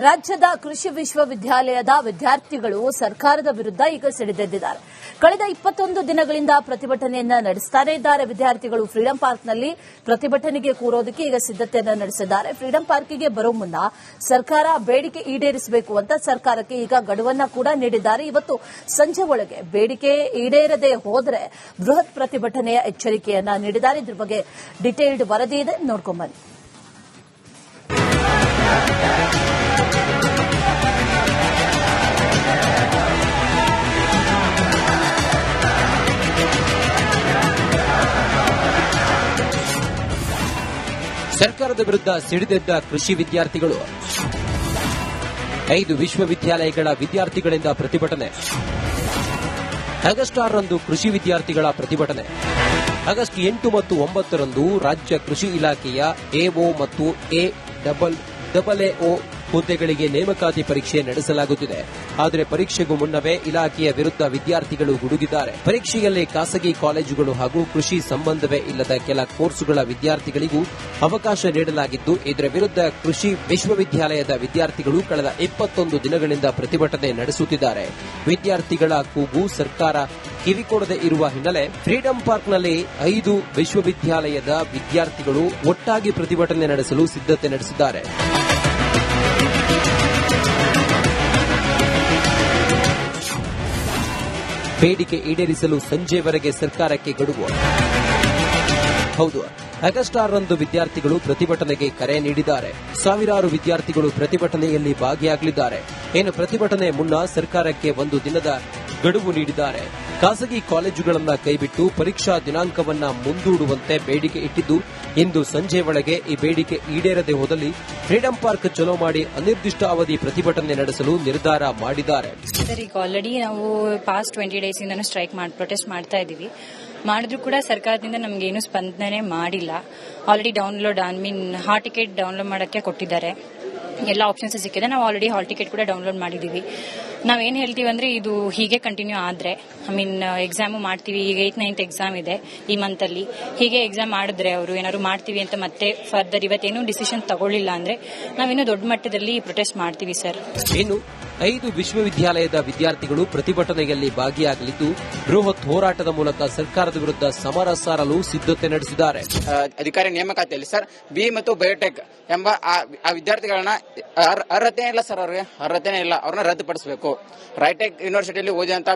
ರಾಜ್ಯದ ಕೃಷಿ ವಿಶ್ವವಿದ್ಯಾಲಯದ ವಿದ್ಯಾರ್ಥಿಗಳು ಸರ್ಕಾರದ ವಿರುದ್ಧ ಈಗ ಸಿಡಿದೆದ್ದಿದ್ದಾರೆ. ಕಳೆದ 21 ದಿನಗಳಿಂದ ಪ್ರತಿಭಟನೆಯನ್ನ ನಡೆಸುತ್ತಾರೆ ಇದ್ದಾರೆ. ವಿದ್ಯಾರ್ಥಿಗಳು ಫ್ರೀಡಂ ಪಾರ್ಕ್ನಲ್ಲಿ ಪ್ರತಿಭಟನೆಗೆ ಕೂರೋದಕ್ಕೆ ಈಗ ಸಿದ್ದತೆಯನ್ನು ನಡೆಸಿದ್ದಾರೆ. ಫ್ರೀಡಂ ಪಾರ್ಕಿಗೆ ಬರೋ ಮುನ್ನ ಸರ್ಕಾರ ಬೇಡಿಕೆ ಈಡೇರಿಸಬೇಕು ಅಂತ ಸರ್ಕಾರಕ್ಕೆ ಈಗ ಗಡುವನ್ನ ಕೂಡ ನೀಡಿದ್ದಾರೆ. ಇವತ್ತು ಸಂಜೆ ಒಳಗೆ ಬೇಡಿಕೆ ಈಡೇರದೆ ಹೋದರೆ ಬೃಹತ್ ಪ್ರತಿಭಟನೆಯ ಎಚ್ಚರಿಕೆಯನ್ನ ನೀಡಿದ್ದಾರೆ. ಇದ್ರ ಬಗ್ಗೆ ಡಿಟೇಲ್ಡ್ ವರದಿ ಇದೆ, ನೋಡ್ಕೊಂಬನ್ನಿ. ಸರ್ಕಾರದ ವಿರುದ್ಧ ಸಿಡಿದೆದ್ದ ಕೃಷಿ ವಿದ್ಯಾರ್ಥಿಗಳು. 5 ವಿಶ್ವವಿದ್ಯಾಲಯಗಳ ವಿದ್ಯಾರ್ಥಿಗಳಿಂದ ಪ್ರತಿಭಟನೆ. ಆಗಸ್ಟ್ 6ರಂದು ಕೃಷಿ ವಿದ್ಯಾರ್ಥಿಗಳ ಪ್ರತಿಭಟನೆ. ಆಗಸ್ಟ್ 8 ಮತ್ತು 9ರಂದು ರಾಜ್ಯ ಕೃಷಿ ಇಲಾಖೆಯ ಎಒ ಮತ್ತು ಎಎಎಒ ಹುದ್ದೆಗಳಿಗೆ ನೇಮಕಾತಿ ಪರೀಕ್ಷೆ ನಡೆಸಲಾಗುತ್ತಿದೆ. ಆದರೆ ಪರೀಕ್ಷೆಗೂ ಮುನ್ನವೇ ಇಲಾಖೆಯ ವಿರುದ್ಧ ವಿದ್ಯಾರ್ಥಿಗಳು ಗುಡುಗಿದ್ದಾರೆ. ಪರೀಕ್ಷೆಯಲ್ಲಿ ಖಾಸಗಿ ಕಾಲೇಜುಗಳು ಹಾಗೂ ಕೃಷಿ ಸಂಬಂಧವೇ ಇಲ್ಲದ ಕೆಲ ಕೋರ್ಸುಗಳ ವಿದ್ಯಾರ್ಥಿಗಳಿಗೂ ಅವಕಾಶ ನೀಡಲಾಗಿದ್ದು, ಇದರ ವಿರುದ್ಧ ಕೃಷಿ ವಿಶ್ವವಿದ್ಯಾಲಯದ ವಿದ್ಯಾರ್ಥಿಗಳು ಕಳೆದ 21 ದಿನಗಳಿಂದ ಪ್ರತಿಭಟನೆ ನಡೆಸುತ್ತಿದ್ದಾರೆ. ವಿದ್ಯಾರ್ಥಿಗಳ ಕೂಗು ಸರ್ಕಾರ ಕಿವಿಕೊಡದೆ ಇರುವ ಹಿನ್ನೆಲೆ ಫ್ರೀಡಂ ಪಾರ್ಕ್ನಲ್ಲಿ 5 ವಿಶ್ವವಿದ್ಯಾಲಯದ ವಿದ್ಯಾರ್ಥಿಗಳು ಒಟ್ಟಾಗಿ ಪ್ರತಿಭಟನೆ ನಡೆಸಲು ಸಿದ್ದತೆ ನಡೆಸಿದ್ದಾರೆ. ಬೇಡಿಕೆ ಈಡೇರಿಸಲು ಸಂಜೆವರೆಗೆ ಸರ್ಕಾರಕ್ಕೆ ಗಡುವು. ಹೌದು, ಆಗಸ್ಟ್ 6ರಂದು ವಿದ್ಯಾರ್ಥಿಗಳು ಪ್ರತಿಭಟನೆಗೆ ಕರೆ ನೀಡಿದ್ದಾರೆ. ಸಾವಿರಾರು ವಿದ್ಯಾರ್ಥಿಗಳು ಪ್ರತಿಭಟನೆಯಲ್ಲಿ ಭಾಗಿಯಾಗಲಿದ್ದಾರೆ. ಪ್ರತಿಭಟನೆ ಮುನ್ನ ಸರ್ಕಾರಕ್ಕೆ 1 ದಿನದ ಗಡುವು ನೀಡಿದ್ದಾರೆ. ಖಾಸಗಿ ಕಾಲೇಜುಗಳನ್ನ ಕೈಬಿಟ್ಟು ಪರೀಕ್ಷಾ ದಿನಾಂಕವನ್ನ ಮುಂದೂಡುವಂತೆ ಬೇಡಿಕೆ ಇಟ್ಟಿದ್ದು, ಇಂದು ಸಂಜೆ ಒಳಗೆ ಈ ಬೇಡಿಕೆ ಈಡೇರದೆ ಹೋದಲ್ಲಿ ಫ್ರೀಡಂ ಪಾರ್ಕ್ ಚಲೋ ಮಾಡಿ ಅನಿರ್ದಿಷ್ಟ ಅವಧಿ ಪ್ರತಿಭಟನೆ ನಡೆಸಲು ನಿರ್ಧಾರ ಮಾಡಿದ್ದಾರೆ. ಸರ್, ಈಗ ಆಲ್ರೆಡಿ ನಾವು ಪಾಸ್ಟ್ 20 ಡೇಸ್ ಇಂದ ಸ್ಟ್ರೈಕ್ ಪ್ರೊಟೆಸ್ಟ್ ಮಾಡ್ತಾ ಇದೀವಿ. ಮಾಡಿದ್ರು ಕೂಡ ಸರ್ಕಾರದಿಂದ ನಮ್ಗೆ ಏನು ಸ್ಪಂದನೆ ಮಾಡಿಲ್ಲ. ಆಲ್ರೆಡಿ ಹಾಲ್ ಟಿಕೆಟ್ ಡೌನ್ಲೋಡ್ ಮಾಡಕ್ಕೆ ಕೊಟ್ಟಿದ್ದಾರೆ. ಎಲ್ಲ ಆಪ್ಷನ್ಸ್ ಸಿಕ್ಕಿದೆ. ನಾವು ಆಲ್ರೆಡಿ ಹಾಲ್ ಟಿಕೆಟ್ ಕೂಡ ಡೌನ್ಲೋಡ್ ಮಾಡಿದೀವಿ. ನಾವೇನ್ ಹೇಳ್ತೀವಿ ಅಂದ್ರೆ, ಇದು ಹೀಗೆ ಕಂಟಿನ್ಯೂ ಆದ್ರೆ ಎಕ್ಸಾಮು ಮಾಡ್ತೀವಿ. ಈಗ 8th 9th ಎಕ್ಸಾಮ್ ಇದೆ ಈ ಮಂತ್ ಅಲ್ಲಿ. ಹೀಗೆ ಎಕ್ಸಾಮ್ ಮಾಡಿದ್ರೆ ಅವರು ಏನಾದ್ರು ಮಾಡ್ತೀವಿ ಅಂತ ಮತ್ತೆ ಫರ್ದರ್ ಇವತ್ತೇನು ಡಿಸಿಷನ್ ತಗೊಳ್ಳಿಲ್ಲ ಅಂದ್ರೆ ನಾವೇನು ದೊಡ್ಡ ಮಟ್ಟದಲ್ಲಿ ಪ್ರೊಟೆಸ್ಟ್ ಮಾಡ್ತೀವಿ ಸರ್. ಇನ್ನು 5 ವಿಶ್ವವಿದ್ಯಾಲಯದ ವಿದ್ಯಾರ್ಥಿಗಳು ಪ್ರತಿಭಟನೆಯಲ್ಲಿ ಭಾಗಿಯಾಗಲಿದ್ದು, ಬೃಹತ್ ಹೋರಾಟದ ಮೂಲಕ ಸರ್ಕಾರದ ವಿರುದ್ಧ ಸಮರ ಸಾರಲು ಸಿದ್ದತೆ ನಡೆಸಿದ್ದಾರೆ. ಅಧಿಕಾರಿ ನೇಮಕಾತಿಯಲ್ಲಿ ಸರ್ ಬಿ ಮತ್ತು ಬಯೋಟೆಕ್ ಎಂಬ ಆ ವಿದ್ಯಾರ್ಥಿಗಳನ್ನ ಅರ್ಹತೆ ಇಲ್ಲ ಸರ್. ಅವ್ರಿಗೆ ಅರ್ಹತೆನೇ ಇಲ್ಲ, ಅವ್ರನ್ನ ರದ್ದುಪಡಿಸಬೇಕು. ರೈಟೆಕ್ ಯೂನಿವರ್ಸಿಟಿಯಲ್ಲಿ ಓದಿದಂತ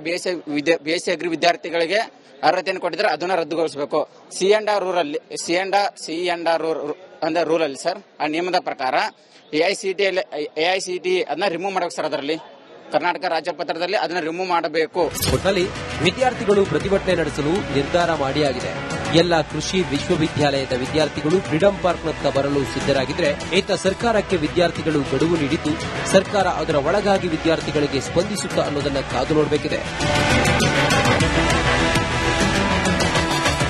ಬಿಎಸ್ಸಿ ಅಗ್ರಿ ವಿದ್ಯಾರ್ಥಿಗಳಿಗೆ ಅರ್ಹತೆಯನ್ನು ಕೊಟ್ಟಿದ್ರೆ ಅದನ್ನ ರದ್ದುಗೊಳಿಸಬೇಕು. ಸಿ ಅಂಡ್ ಆರ್ ರೂಲ್ ಅಲ್ಲಿ ಸರ್ ಆ ನಿಯಮದ ಪ್ರಕಾರ ಎಐಸಿಟಿ ಅದನ್ನ ರಿಮೂವ್ ಮಾಡಬೇಕು ಸರ್. ಅದರಲ್ಲಿ ಕರ್ನಾಟಕ ರಾಜ್ಯ ಪತ್ರದಲ್ಲಿ ಅದನ್ನ ರಿಮೂವ್ ಮಾಡಬೇಕು. ಒಟ್ಟಿನಲ್ಲಿ ವಿದ್ಯಾರ್ಥಿಗಳು ಪ್ರತಿಭಟನೆ ನಡೆಸಲು ನಿರ್ಧಾರ ಮಾಡಿಯಾಗಿದೆ. ಎಲ್ಲ ಕೃಷಿ ವಿಶ್ವವಿದ್ಯಾಲಯದ ವಿದ್ಯಾರ್ಥಿಗಳು ಫ್ರೀಡಂ ಪಾರ್ಕ್ನತ್ತ ಬರಲು ಸಿದ್ದರಾಗಿದ್ರೆ, ಸರ್ಕಾರಕ್ಕೆ ವಿದ್ಯಾರ್ಥಿಗಳು ಗಡುವು ನೀಡಿದ್ದು, ಸರ್ಕಾರ ಅದರ ಒಳಗಾಗಿ ವಿದ್ಯಾರ್ಥಿಗಳಿಗೆ ಸ್ಪಂದಿಸುತ್ತಾ ಅನ್ನೋದನ್ನ ಕಾದು ನೋಡಬೇಕಿದೆ.